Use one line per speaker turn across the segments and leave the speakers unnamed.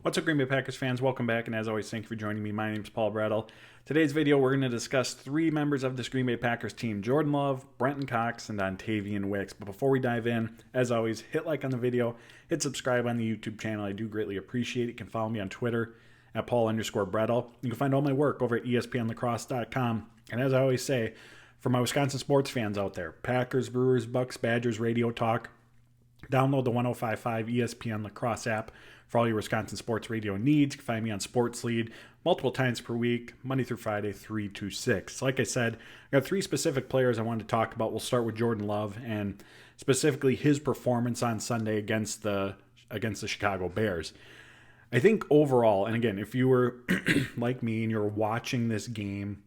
What's up, Green Bay Packers fans? Welcome back, and as always, thank you for joining me. My name is Paul Brettel. Today's video, we're going to discuss three members of this Green Bay Packers team: Jordan Love, Brenton Cox, and Dontayvion Wicks. But before we dive in, as always, hit like on the video, hit subscribe on the YouTube channel. I do greatly appreciate it. You can follow me on Twitter at Paul_Brettel. You can find all my work over at ESPNlacrosse.com. And as I always say, for my Wisconsin sports fans out there, Packers, Brewers, Bucks, Badgers, Radio Talk, download the 105.5 ESPN Lacrosse app for all your Wisconsin sports radio needs. You can find me on Sports Lead multiple times per week, Monday through Friday, 3 to 6. Like I said, I got three specific players I wanted to talk about. We'll start with Jordan Love and specifically his performance on Sunday against the Chicago Bears. I think overall, and again, if you were like me and you're watching this game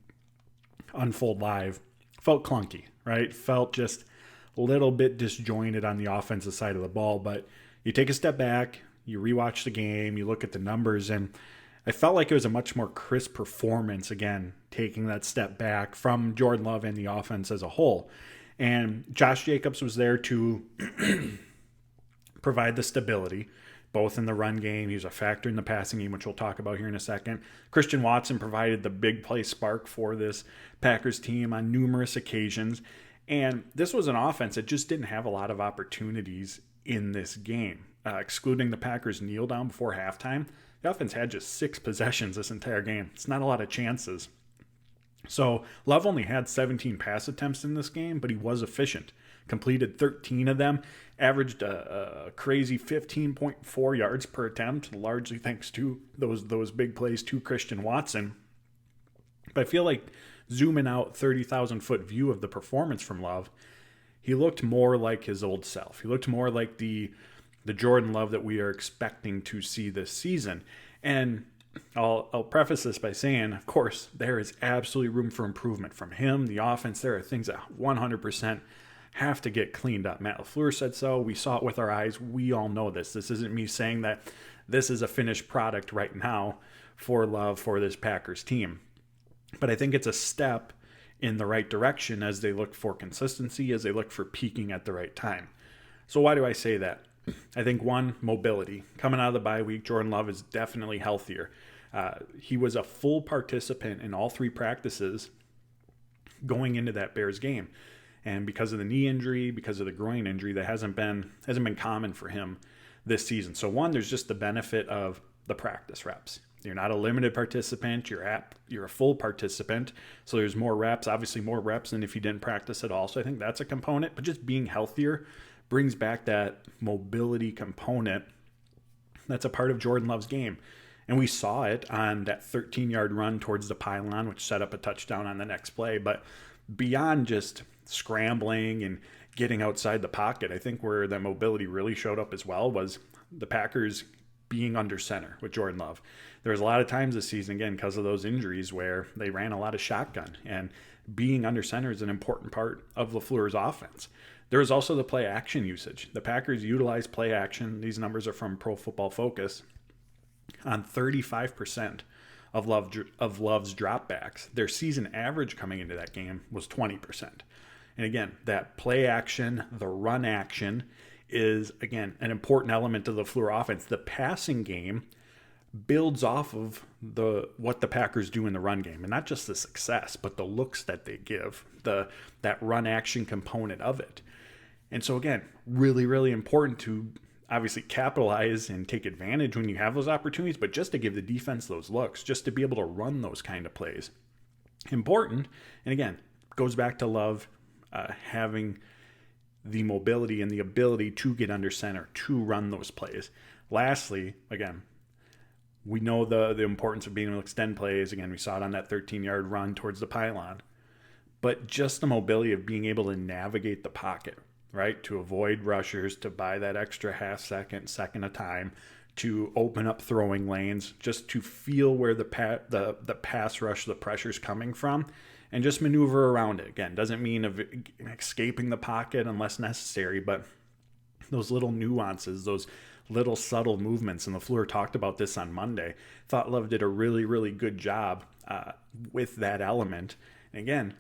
unfold live, felt clunky, right? Felt just a little bit disjointed on the offensive side of the ball. But you take a step back, you rewatch the game, you look at the numbers, and I felt like it was a much more crisp performance, again, taking that step back from Jordan Love and the offense as a whole. And Josh Jacobs was there to provide the stability, both in the run game. He was a factor in the passing game, which we'll talk about here in a second. Christian Watson provided the big play spark for this Packers team on numerous occasions. And this was an offense that just didn't have a lot of opportunities in this game. Excluding the Packers' kneel down before halftime, the offense had just 6 possessions this entire game. It's not a lot of chances. So Love only had 17 pass attempts in this game, but he was efficient. Completed 13 of them, averaged a crazy 15.4 yards per attempt, largely thanks to those big plays to Christian Watson. But I feel like zooming out 30,000-foot view of the performance from Love, he looked more like his old self. He looked more like the Jordan Love that we are expecting to see this season. And I'll preface this by saying, of course, there is absolutely room for improvement from him, the offense. There are things that 100% have to get cleaned up. Matt LaFleur said so. We saw it with our eyes. We all know this. This isn't me saying that this is a finished product right now for Love for this Packers team. But I think it's a step in the right direction as they look for consistency, as they look for peaking at the right time. So why do I say that? I think, one, mobility. Coming out of the bye week, Jordan Love is definitely healthier. He was a full participant in all 3 practices going into that Bears game. And because of the knee injury, because of the groin injury, that hasn't been common for him this season. So one, there's just the benefit of the practice reps. You're not a limited participant. You're a full participant. So there's more reps, obviously more reps than if you didn't practice at all. So I think that's a component. But just being healthier brings back that mobility component that's a part of Jordan Love's game. And we saw it on that 13-yard run towards the pylon, which set up a touchdown on the next play. But beyond just scrambling and getting outside the pocket, I think where that mobility really showed up as well was the Packers being under center with Jordan Love. There was a lot of times this season, again, because of those injuries, where they ran a lot of shotgun, and being under center is an important part of LaFleur's offense. There was also the play action usage. The Packers utilized play action. These numbers are from Pro Football Focus on 35% of Love's dropbacks. Their season average coming into that game was 20%. And again, that play action, the run action, is, again, an important element of the LaFleur offense. The passing game builds off of what the Packers do in the run game, and not just the success, but the looks that they give, that run action component of it. And so again, really, really important to obviously capitalize and take advantage when you have those opportunities, but just to give the defense those looks, just to be able to run those kind of plays. Important, and again, goes back to Love having the mobility and the ability to get under center, to run those plays. Lastly, again, we know the importance of being able to extend plays. Again, we saw it on that 13-yard run towards the pylon. But just the mobility of being able to navigate the pocket, right? To avoid rushers, to buy that extra half second of time, to open up throwing lanes, just to feel where the pass rush, the pressure's coming from, and just maneuver around it. Again, doesn't mean of escaping the pocket unless necessary, but those little nuances, those little subtle movements, and LaFleur talked about this on Monday. Thought Love did a really, really good job with that element. And again,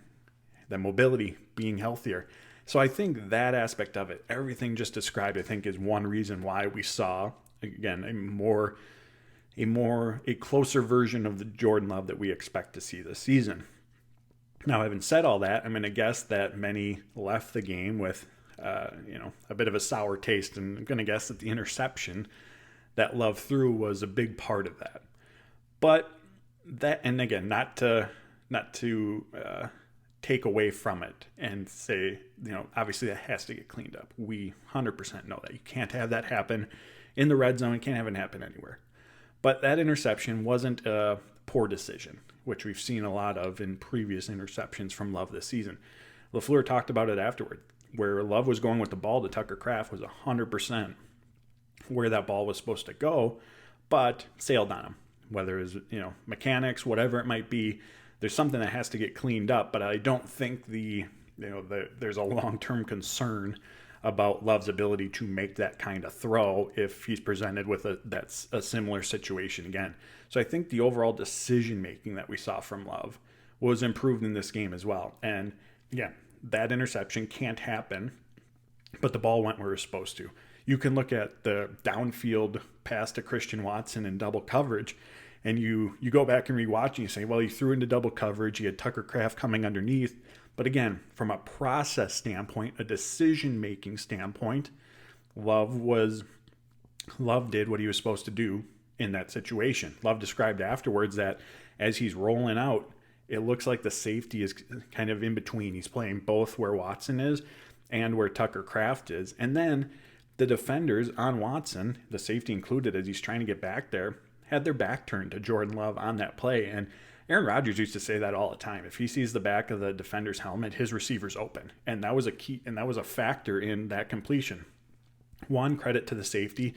the mobility, being healthier. So I think that aspect of it, everything just described, I think is one reason why we saw, again, a more a closer version of the Jordan Love that we expect to see this season. Now, having said all that, I'm going to guess that many left the game with, a bit of a sour taste, and I'm going to guess that the interception that Love threw was a big part of that. But that, and again, not to take away from it and say, obviously that has to get cleaned up. We 100% know that you can't have that happen in the red zone. You can't have it happen anywhere. But that interception wasn't a poor decision, which we've seen a lot of in previous interceptions from Love this season. LaFleur talked about it afterward, where Love was going with the ball to Tucker Kraft was 100% where that ball was supposed to go, but sailed on him. Whether it was, mechanics, whatever it might be, there's something that has to get cleaned up. But I don't think there's a long-term concern about Love's ability to make that kind of throw if he's presented with that's a similar situation again. So I think the overall decision-making that we saw from Love was improved in this game as well. And again, that interception can't happen, but the ball went where it was supposed to. You can look at the downfield pass to Christian Watson in double coverage, and you go back and rewatch and you say, well, he threw into double coverage. He had Tucker Kraft coming underneath. But again, from a process standpoint, a decision-making standpoint, Love did what he was supposed to do in that situation. Love described afterwards that as he's rolling out, it looks like the safety is kind of in between. He's playing both where Watson is and where Tucker Kraft is. And then the defenders on Watson, the safety included as he's trying to get back there, had their back turned to Jordan Love on that play. And Aaron Rodgers used to say that all the time. If he sees the back of the defender's helmet, his receiver's open. And that was a key, and that was a factor in that completion. One, credit to the safety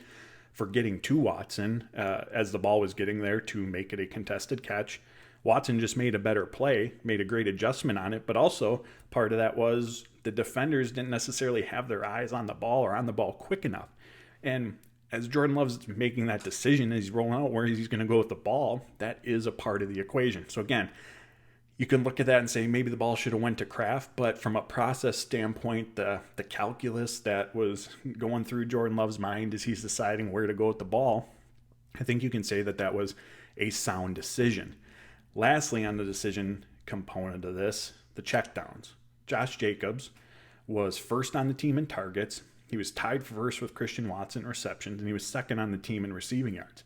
for getting to Watson as the ball was getting there to make it a contested catch. Watson just made a better play, made a great adjustment on it, but also part of that was the defenders didn't necessarily have their eyes on the ball or on the ball quick enough. And as Jordan Love's making that decision as he's rolling out where he's going to go with the ball, that is a part of the equation. So again, you can look at that and say maybe the ball should have went to Kraft, but from a process standpoint, the calculus that was going through Jordan Love's mind as he's deciding where to go with the ball, I think you can say that was a sound decision. Lastly, on the decision component of this, the checkdowns. Josh Jacobs was first on the team in targets. He was tied for first with Christian Watson in receptions, and he was second on the team in receiving yards.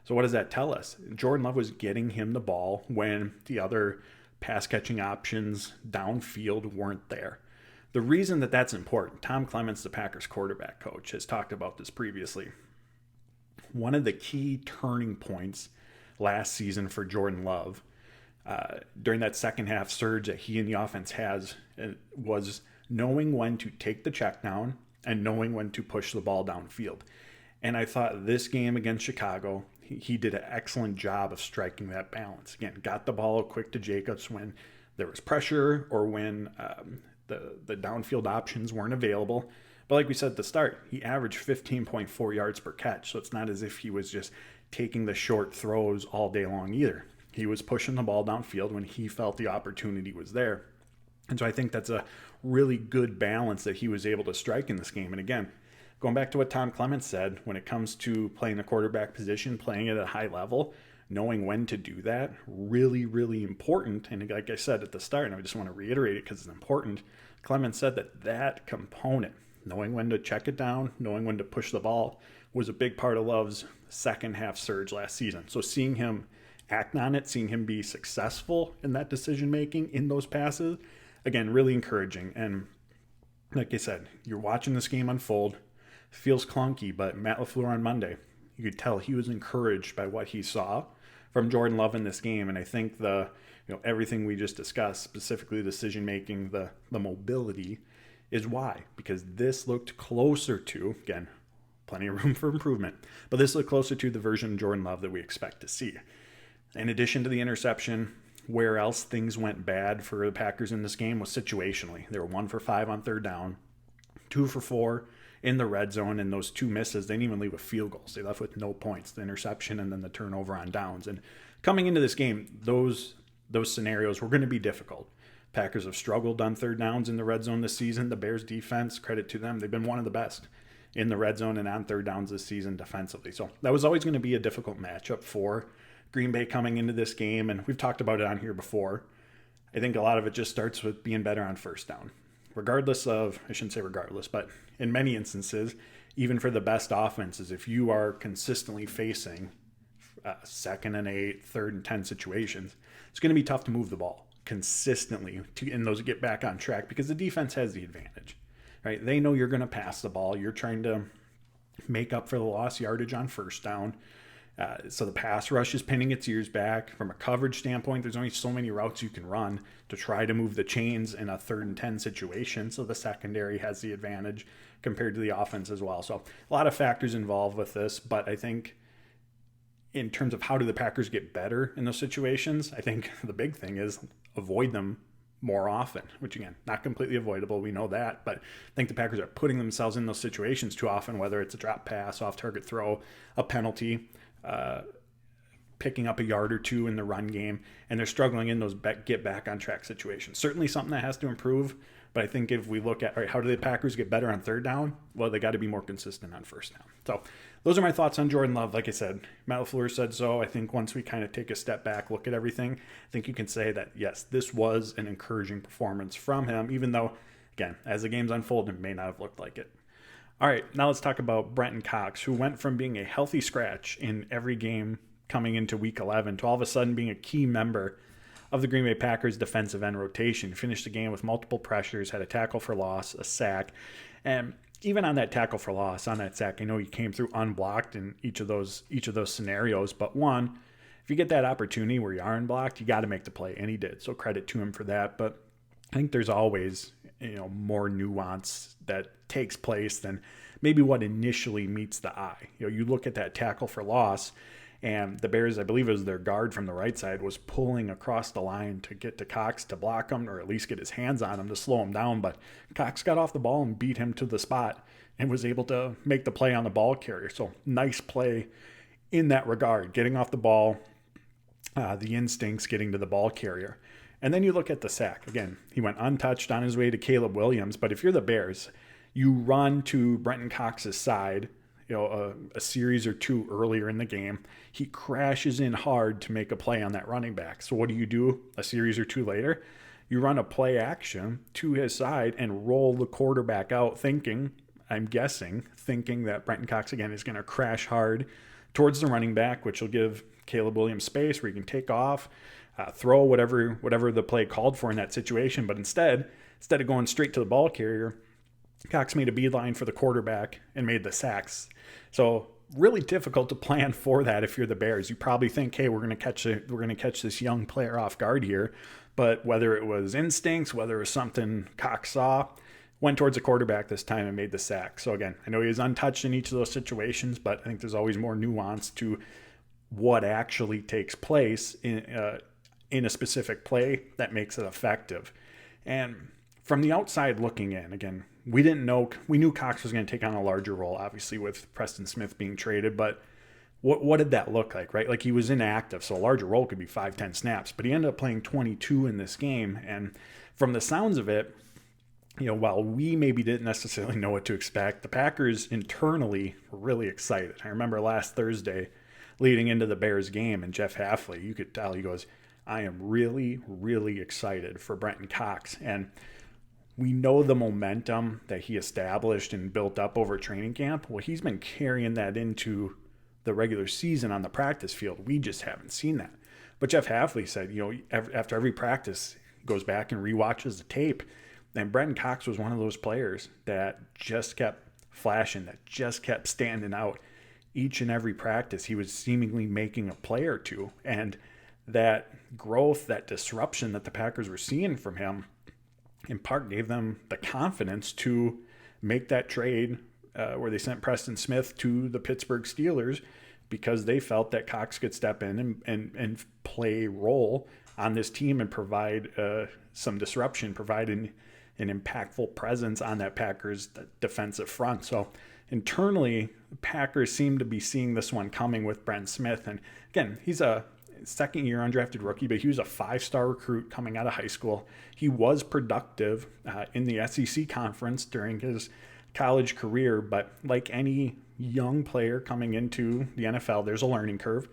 So what does that tell us? Jordan Love was getting him the ball when the other pass-catching options downfield weren't there. The reason that that's important, Tom Clements, the Packers quarterback coach, has talked about this previously. One of the key turning points last season for Jordan Love during that second half surge that he and the offense has was knowing when to take the check down and knowing when to push the ball downfield. And I thought this game against Chicago, he did an excellent job of striking that balance. Again, got the ball quick to Jacobs when there was pressure or when the downfield options weren't available. But like we said at the start, he averaged 15.4 yards per catch. So it's not as if he was just taking the short throws all day long either. He was pushing the ball downfield when he felt the opportunity was there. And so I think that's a really good balance that he was able to strike in this game. And again, going back to what Tom Clements said, when it comes to playing the quarterback position, playing it at a high level, knowing when to do that, really, really important. And like I said at the start, and I just want to reiterate it because it's important, Clements said that component, knowing when to check it down, knowing when to push the ball, was a big part of Love's second half surge last season. So seeing him act on it, seeing him be successful in that decision-making in those passes, again, really encouraging. And like I said, you're watching this game unfold. Feels clunky, but Matt LaFleur on Monday, you could tell he was encouraged by what he saw from Jordan Love in this game. And I think everything we just discussed, specifically decision-making, the mobility, is why. Because this looked closer to, again, plenty of room for improvement, but this looked closer to the version of Jordan Love that we expect to see. In addition to the interception, where else things went bad for the Packers in this game was situationally. They were 1 for 5 on third down, 2 for 4 in the red zone, and those 2 misses, they didn't even leave with field goals. They left with no points, the interception and then the turnover on downs. And coming into this game, those scenarios were going to be difficult. Packers have struggled on third downs in the red zone this season. The Bears defense, credit to them, they've been one of the best in the red zone and on third downs this season defensively. So that was always going to be a difficult matchup for Green Bay coming into this game, and we've talked about it on here before. I think a lot of it just starts with being better on first down. Regardless of, I shouldn't say regardless, but in many instances, even for the best offenses, if you are consistently facing 2nd and 8, 3rd and 10 situations, it's going to be tough to move the ball consistently in those get back on track because the defense has the advantage, right? They know you're going to pass the ball. You're trying to make up for the lost yardage on first down. So the pass rush is pinning its ears back. From a coverage standpoint, there's only so many routes you can run to try to move the chains in a 3rd and 10 situation. So the secondary has the advantage compared to the offense as well. So a lot of factors involved with this, but I think in terms of how do the Packers get better in those situations, I think the big thing is avoid them more often, which again, not completely avoidable. We know that, but I think the Packers are putting themselves in those situations too often, whether it's a drop pass, off target throw, a penalty, picking up a yard or two in the run game, and they're struggling in those get back on track situations. Certainly something that has to improve, but I think if we look at, all right, how do the Packers get better on third down? Well, they got to be more consistent on first down. So those are my thoughts on Jordan Love. Like I said, Matt LaFleur said so. I think once we kind of take a step back, look at everything, I think you can say that, yes, this was an encouraging performance from him, even though, again, as the games unfold, it may not have looked like it. All right, now let's talk about Brenton Cox, who went from being a healthy scratch in every game coming into Week 11 to all of a sudden being a key member of the Green Bay Packers defensive end rotation. Finished the game with multiple pressures, had a tackle for loss, a sack, and even on that tackle for loss, on that sack, I know he came through unblocked in each of those scenarios, but one, if you get that opportunity where you are unblocked, you got to make the play, and he did. So credit to him for that. But I think there's always, more nuance that takes place than maybe what initially meets the eye. You look at that tackle for loss, and the Bears, I believe it was their guard from the right side, was pulling across the line to get to Cox to block him, or at least get his hands on him to slow him down. But Cox got off the ball and beat him to the spot and was able to make the play on the ball carrier. So nice play in that regard, getting off the ball, the instincts, getting to the ball carrier. And then you look at the sack. Again, he went untouched on his way to Caleb Williams. But if you're the Bears, you run to Brenton Cox's side, a series or two earlier in the game. He crashes in hard to make a play on that running back. So what do? A series or two later, you run a play action to his side and roll the quarterback out thinking that Brenton Cox, again, is going to crash hard towards the running back, which will give Caleb Williams space where he can take off, throw whatever the play called for in that situation. But instead of going straight to the ball carrier, Cox made a beeline for the quarterback and made the sacks. So really difficult to plan for that if you're the Bears. You probably think, hey, we're going to catch this young player off guard here. But whether it was instincts, whether it was something Cox saw, went towards the quarterback this time and made the sack. So again, I know he was untouched in each of those situations, but I think there's always more nuance to what actually takes place in a specific play that makes it effective. And from the outside looking in, again, we knew Cox was going to take on a larger role, obviously, with Preston Smith being traded, but what did that look like, right? Like, he was inactive, so a larger role could be 5-10 snaps, but he ended up playing 22 in this game, and from the sounds of it, while we maybe didn't necessarily know what to expect, the Packers internally were really excited. I remember last Thursday, leading into the Bears game, and Jeff Hafley, you could tell, he goes, I am really, really excited for Brenton Cox, and we know the momentum that he established and built up over training camp. Well, he's been carrying that into the regular season on the practice field. We just haven't seen that. But Jeff Hafley said, after every practice, he goes back and rewatches the tape. And Brenton Cox was one of those players that just kept flashing, that just kept standing out. Each and every practice, he was seemingly making a play or two. And that growth, that disruption that the Packers were seeing from him, in part gave them the confidence to make that trade where they sent Preston Smith to the Pittsburgh Steelers because they felt that Cox could step in and play a role on this team and provide some disruption, provide an impactful presence on that Packers defensive front. So internally, the Packers seem to be seeing this one coming with Brent Smith. And again, he's a second-year undrafted rookie, but he was a 5-star recruit coming out of high school. He was productive in the SEC conference during his college career, but like any young player coming into the NFL, there's a learning curve,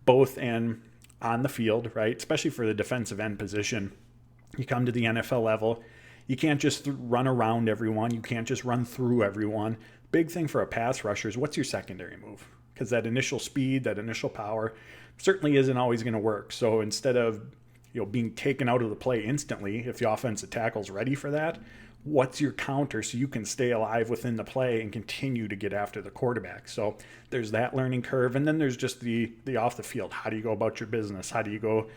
both on the field, right? Especially for the defensive end position. You come to the NFL level, you can't just run around everyone. You can't just run through everyone. Big thing for a pass rusher is what's your secondary move? Because that initial speed, that initial power certainly isn't always going to work. So instead of being taken out of the play instantly, if the offensive tackle's ready for that, what's your counter so you can stay alive within the play and continue to get after the quarterback? So there's that learning curve. And then there's just the off the field. How do you go about your business? How do you go,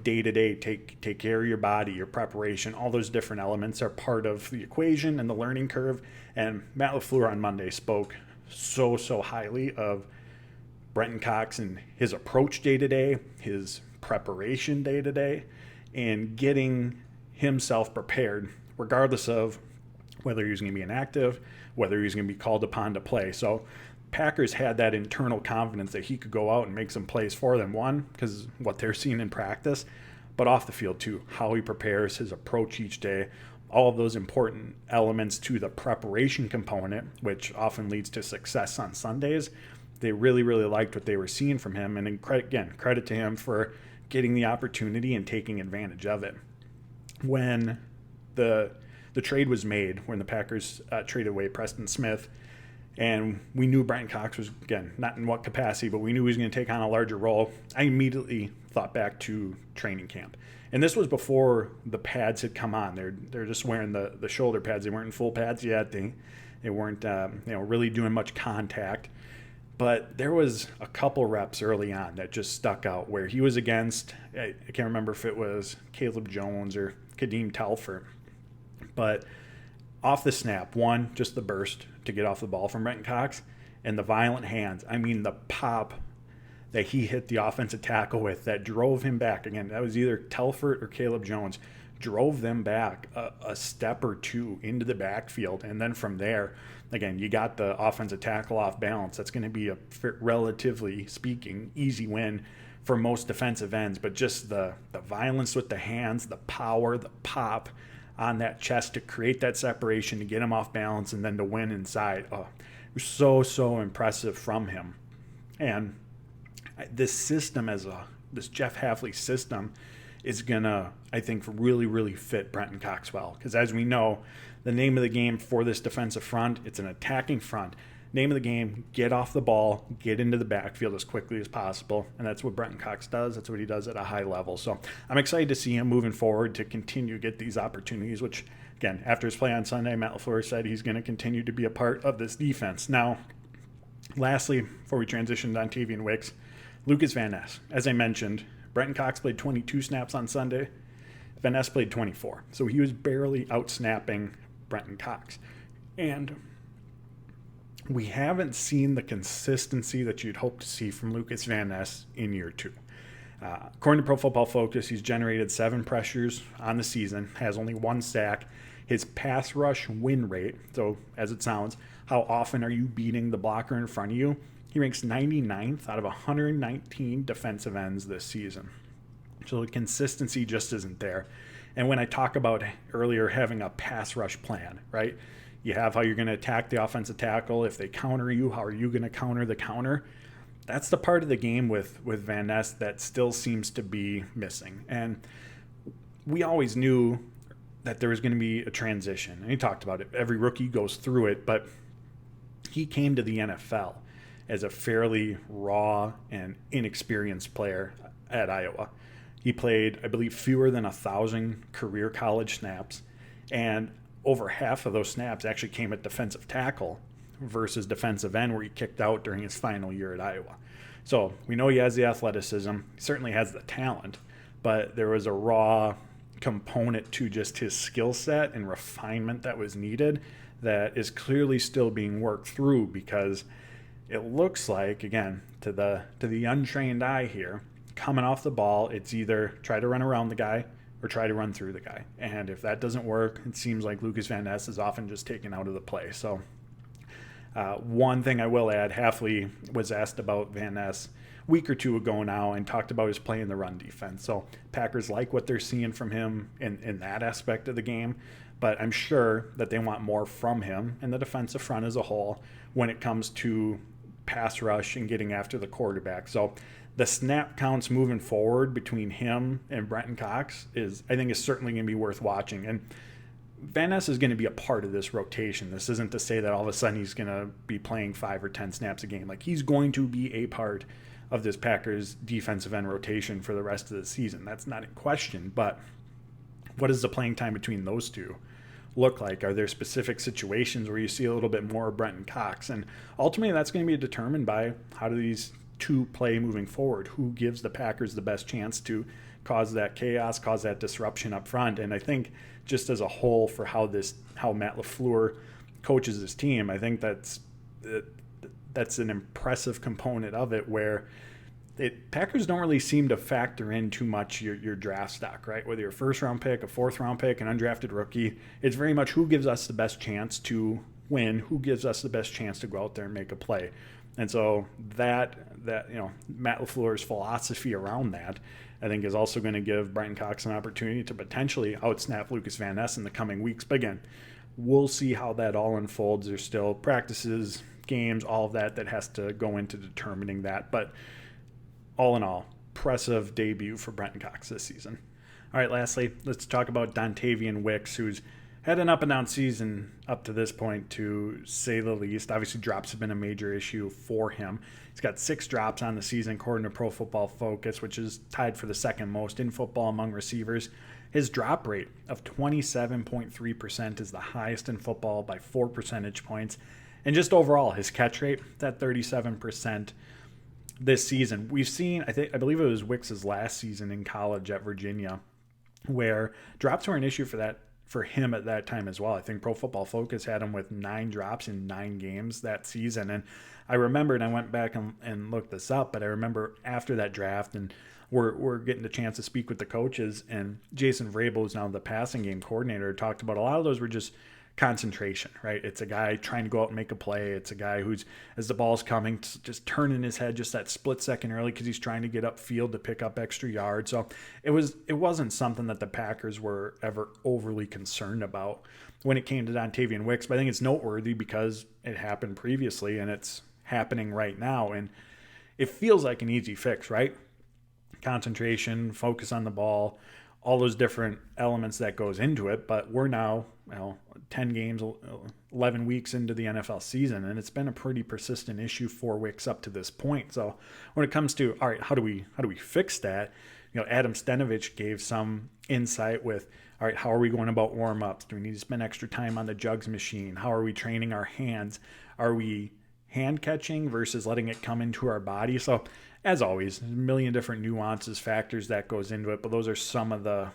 day to day, take care of your body, your preparation? All those different elements are part of the equation and the learning curve. And Matt LaFleur on Monday spoke so highly of Brenton Cox and his approach day to day, his preparation day to day, and getting himself prepared regardless of whether he's going to be inactive, whether he's going to be called upon to play. So Packers had that internal confidence that he could go out and make some plays for them. One, because what they're seeing in practice, but off the field too, how he prepares, his approach each day, all of those important elements to the preparation component, which often leads to success on Sundays. They really liked what they were seeing from him. And credit to him for getting the opportunity and taking advantage of it. When the trade was made, when the Packers traded away Preston Smith, and we knew Brenton Cox was, again, not in what capacity, but we knew he was going to take on a larger role, I immediately thought back to training camp. And this was before the pads had come on. They're just wearing the shoulder pads. They weren't in full pads yet. They weren't really doing much contact. But there was a couple reps early on that just stuck out where he was against, I can't remember if it was Caleb Jones or Kadeem Telford, but off the snap, one, just the burst to get off the ball from Brenton Cox, and the violent hands. I mean, the pop that he hit the offensive tackle with that drove him back. Again, that was either Telford or Caleb Jones, drove them back a step or two into the backfield. And then from there, again, you got the offensive tackle off balance. That's going to be a relatively speaking easy win for most defensive ends. But just the violence with the hands, the power, the pop on that chest to create that separation, to get him off balance, and then to win inside. Oh, it was so impressive from him. And this system, this Jeff Hafley system, is going to, I think, really fit Brenton Cox well. Because as we know, the name of the game for this defensive front, it's an attacking front. Name of the game, get off the ball, get into the backfield as quickly as possible. And that's what Brenton Cox does. That's what he does at a high level. So I'm excited to see him moving forward to continue to get these opportunities, which, again, after his play on Sunday, Matt LaFleur said he's going to continue to be a part of this defense. Now, lastly, before we transition to Dontayvion Wicks, Lucas Van Ness. As I mentioned, Brenton Cox played 22 snaps on Sunday. Van Ness played 24. So he was barely out-snapping Brenton Cox. And we haven't seen the consistency that you'd hope to see from Lucas Van Ness in year two. According to Pro Football Focus, he's generated 7 pressures on the season, has only 1 sack. His pass rush win rate, so as it sounds, how often are you beating the blocker in front of you? He ranks 99th out of 119 defensive ends this season. So the consistency just isn't there. And when I talk about earlier having a pass rush plan, right? You have how you're going to attack the offensive tackle. If they counter you, how are you going to counter the counter? That's the part of the game with Van Ness that still seems to be missing. And we always knew that there was going to be a transition. And he talked about it. Every rookie goes through it, but he came to the NFL as a fairly raw and inexperienced player at Iowa. He played, I believe, fewer than 1,000 career college snaps, and over half of those snaps actually came at defensive tackle versus defensive end, where he kicked out during his final year at Iowa. So we know he has the athleticism, he certainly has the talent, but there was a raw component to just his skill set and refinement that was needed that is clearly still being worked through, because it looks like, again, to the untrained eye here, coming off the ball, it's either try to run around the guy or try to run through the guy. And if that doesn't work, it seems like Lucas Van Ness is often just taken out of the play. So one thing I will add, Hafley was asked about Van Ness a week or two ago now and talked about his play in the run defense. So Packers like what they're seeing from him in that aspect of the game. but I'm sure that they want more from him and the defensive front as a whole when it comes to pass rush and getting after the quarterback. So the snap counts moving forward between him and Brenton Cox I think is certainly going to be worth watching. And Van Ness is going to be a part of this rotation. This isn't to say that all of a sudden he's going to be playing 5 or 10 snaps a game. Like, he's going to be a part of this Packers defensive end rotation for the rest of the season. That's not in question, but what does the playing time between those two look like? Are there specific situations where you see a little bit more of Brenton Cox? And ultimately, that's going to be determined by how do these two play moving forward. Who gives the Packers the best chance to cause that chaos, cause that disruption up front? And I think just as a whole for how Matt LaFleur coaches his team, I think that's an impressive component of it, where Packers don't really seem to factor in too much your draft stock, right? Whether you're a first-round pick, a fourth-round pick, an undrafted rookie, it's very much who gives us the best chance to win, who gives us the best chance to go out there and make a play. And so that Matt LaFleur's philosophy around that, I think, is also going to give Brenton Cox an opportunity to potentially outsnap Lucas Van Ness in the coming weeks. But again, we'll see how that all unfolds. There's still practices, games, all of that has to go into determining that. But all in all, impressive debut for Brenton Cox this season. All right, lastly, let's talk about Dontayvion Wicks, who's had an up-and-down season up to this point, to say the least. Obviously, drops have been a major issue for him. He's got 6 drops on the season, according to Pro Football Focus, which is tied for the second most in football among receivers. His drop rate of 27.3% is the highest in football by 4 percentage points. And just overall, his catch rate, that 37% this season. We've seen, I believe it was Wicks' last season in college at Virginia, where drops were an issue for him at that time as well. I think Pro Football Focus had him with 9 drops in 9 games that season. And I remember, and I went back and looked this up, but I remember after that draft, and we're getting the chance to speak with the coaches, and Jason Vrabel, who's now the passing game coordinator, talked about a lot of those were just concentration, right? It's a guy trying to go out and make a play. It's a guy who's, as the ball's coming, just turning his head just that split second early because he's trying to get upfield to pick up extra yards. So it wasn't something that the Packers were ever overly concerned about when it came to Dontayvion Wicks. But I think it's noteworthy because it happened previously and it's happening right now. And it feels like an easy fix, right? Concentration, focus on the ball, all those different elements that goes into it. But we're now 10 games, 11 weeks into the NFL season, and it's been a pretty persistent issue for Wicks up to this point. So when it comes to, all right, how do we fix that? Adam Stenavich gave some insight with, all right, how are we going about warm-ups? Do we need to spend extra time on the jugs machine? How are we training our hands? Are we hand catching versus letting it come into our body? So as always, there's a million different nuances, factors that goes into it, but those are some of the,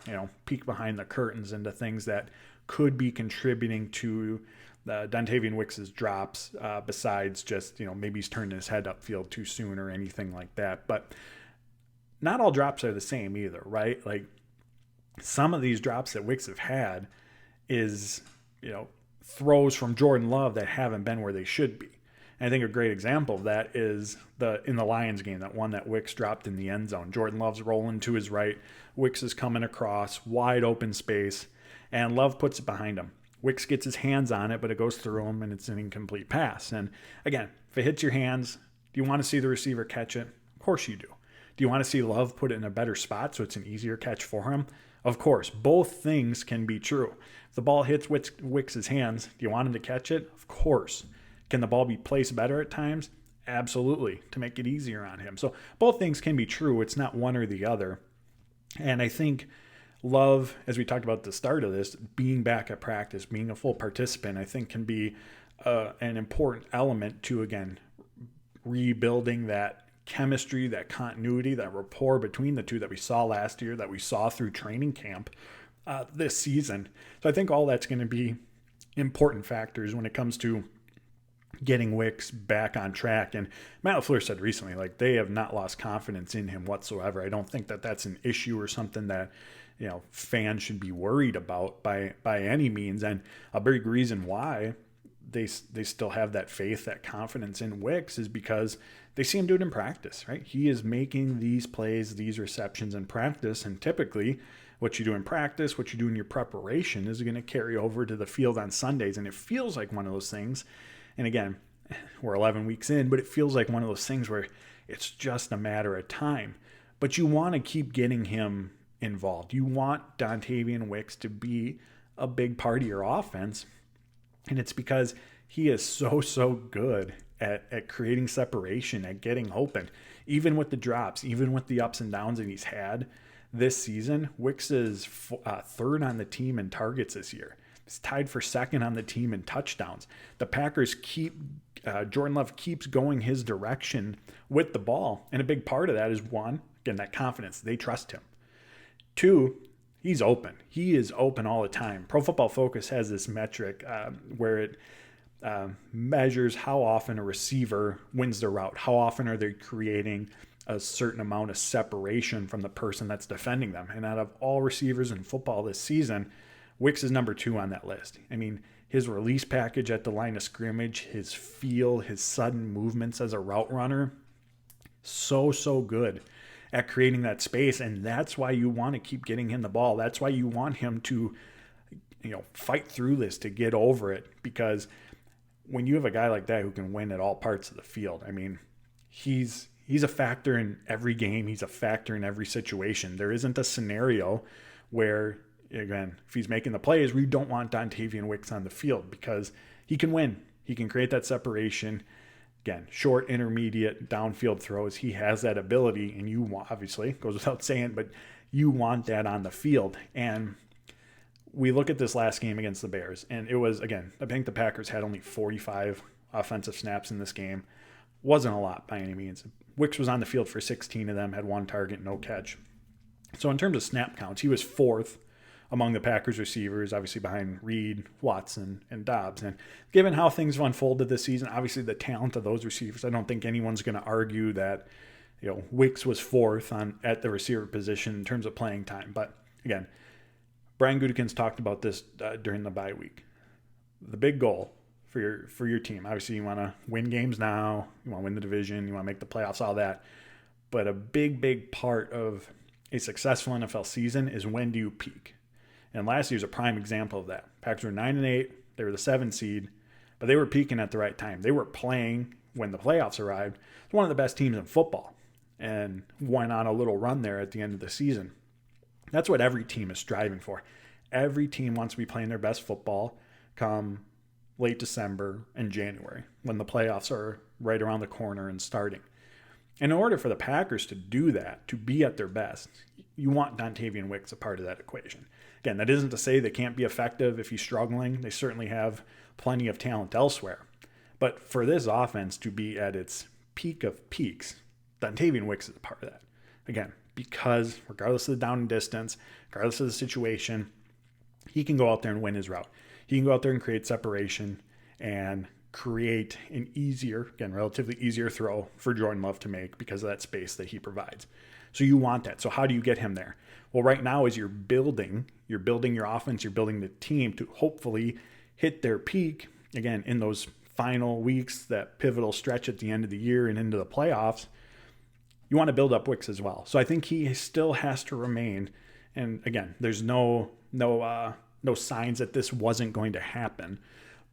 peek behind the curtains into things that could be contributing to Dontayvion Wicks' drops, besides just, maybe he's turning his head upfield too soon or anything like that. But not all drops are the same either, right? Like, some of these drops that Wicks have had is, throws from Jordan Love that haven't been where they should be. And I think a great example of that is in the Lions game, that one that Wicks dropped in the end zone. Jordan Love's rolling to his right. Wicks is coming across, wide open space, and Love puts it behind him. Wicks gets his hands on it, but it goes through him, and it's an incomplete pass. And again, if it hits your hands, do you want to see the receiver catch it? Of course you do. Do you want to see Love put it in a better spot so it's an easier catch for him? Of course. Both things can be true. If the ball hits Wicks' hands, do you want him to catch it? Of course. Can the ball be placed better at times? Absolutely, to make it easier on him. So both things can be true. It's not one or the other. And I think Love, as we talked about at the start of this, being back at practice, being a full participant, I think can be an important element to, again, rebuilding that chemistry, that continuity, that rapport between the two that we saw last year, that we saw through training camp this season. So I think all that's going to be important factors when it comes to getting Wicks back on track. And Matt LaFleur said recently, they have not lost confidence in him whatsoever. I don't think that that's an issue or something that, fans should be worried about by any means. And a big reason why they still have that faith, that confidence in Wicks is because they see him do it in practice, right? He is making these plays, these receptions in practice. And typically what you do in practice, what you do in your preparation is going to carry over to the field on Sundays. And it feels like one of those things. And again, we're 11 weeks in, but it feels like one of those things where it's just a matter of time. But you want to keep getting him involved. You want Dontayvion Wicks to be a big part of your offense. And it's because he is so good at creating separation, at getting open. Even with the drops, even with the ups and downs that he's had this season, Wicks is third on the team in targets this year. He's tied for second on the team in touchdowns. The Packers Jordan Love keeps going his direction with the ball. And a big part of that is, one, again, that confidence. They trust him. Two, he's open. He is open all the time. Pro Football Focus has this metric where it measures how often a receiver wins their route. How often are they creating a certain amount of separation from the person that's defending them? And out of all receivers in football this season, Wicks is number 2 on that list. I mean, his release package at the line of scrimmage, his feel, his sudden movements as a route runner, so good at creating that space. And that's why you want to keep getting him the ball. That's why you want him to, fight through this, to get over it. Because when you have a guy like that who can win at all parts of the field, I mean, he's a factor in every game. He's a factor in every situation. There isn't a scenario where, again, if he's making the plays, we don't want Dontayvion Wicks on the field, because he can win. He can create that separation. Again, short, intermediate, downfield throws. He has that ability, and you want, obviously, goes without saying, but you want that on the field. And we look at this last game against the Bears, and it was, again, I think the Packers had only 45 offensive snaps in this game. Wasn't a lot by any means. Wicks was on the field for 16 of them, had 1 target, no catch. So in terms of snap counts, he was 4th among the Packers receivers, obviously behind Reed, Watson, and Dobbs. And given how things have unfolded this season, obviously the talent of those receivers, I don't think anyone's going to argue that Wicks was 4th at the receiver position in terms of playing time. But again, Brian Gutekunst talked about this during the bye week. The big goal for your team, obviously you want to win games now, you want to win the division, you want to make the playoffs, all that. But a big part of a successful NFL season is, when do you peak? And last year's a prime example of that. Packers were 9-8. They were the 7 seed, but they were peaking at the right time. They were playing when the playoffs arrived. It's one of the best teams in football, and went on a little run there at the end of the season. That's what every team is striving for. Every team wants to be playing their best football come late December and January, when the playoffs are right around the corner and starting. In order for the Packers to do that, to be at their best, you want Dontayvion Wicks a part of that equation. Again, that isn't to say they can't be effective if he's struggling. They certainly have plenty of talent elsewhere. But for this offense to be at its peak of peaks, Dontayvion Wicks is a part of that. Again, because regardless of the down and distance, regardless of the situation, he can go out there and win his route. He can go out there and create separation and create an easier, again, relatively easier throw for Jordan Love to make because of that space that he provides. So you want that. So how do you get him there? Well, right now, as you're building your offense, you're building the team to hopefully hit their peak, again, in those final weeks, that pivotal stretch at the end of the year and into the playoffs. You want to build up Wicks as well. So I think he still has to remain, and again, there's no signs that this wasn't going to happen.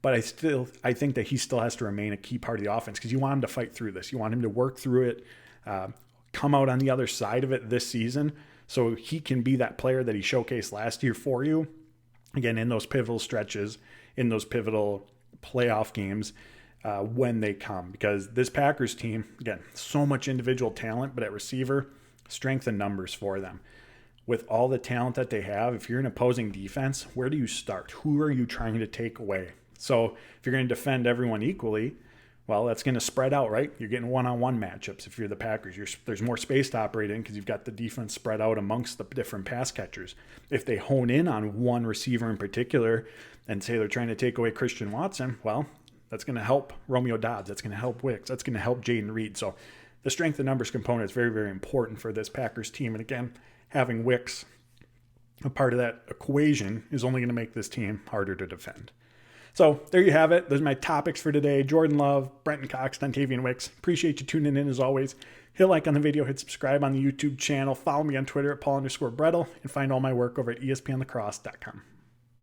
But I think that he still has to remain a key part of the offense, because you want him to fight through this. You want him to work through it, come out on the other side of it this season, so he can be that player that he showcased last year for you. Again, in those pivotal stretches, in those pivotal playoff games when they come. Because this Packers team, again, so much individual talent, but at receiver, strength in numbers for them. With all the talent that they have, if you're an opposing defense, where do you start? Who are you trying to take away? So if you're going to defend everyone equally, well, that's going to spread out, right? You're getting one-on-one matchups. If you're the Packers, there's more space to operate in because you've got the defense spread out amongst the different pass catchers. If they hone in on one receiver in particular and say they're trying to take away Christian Watson, well, that's going to help Romeo Doubs. That's going to help Wicks. That's going to help Jaden Reed. So the strength of numbers component is very, very important for this Packers team. And again, having Wicks a part of that equation is only going to make this team harder to defend. So there you have it. Those are my topics for today. Jordan Love, Brenton Cox, Dontayvion Wicks. Appreciate you tuning in as always. Hit like on the video, hit subscribe on the YouTube channel, follow me on Twitter at Paul_Brettel, and find all my work over at ESPNlacrosse.com.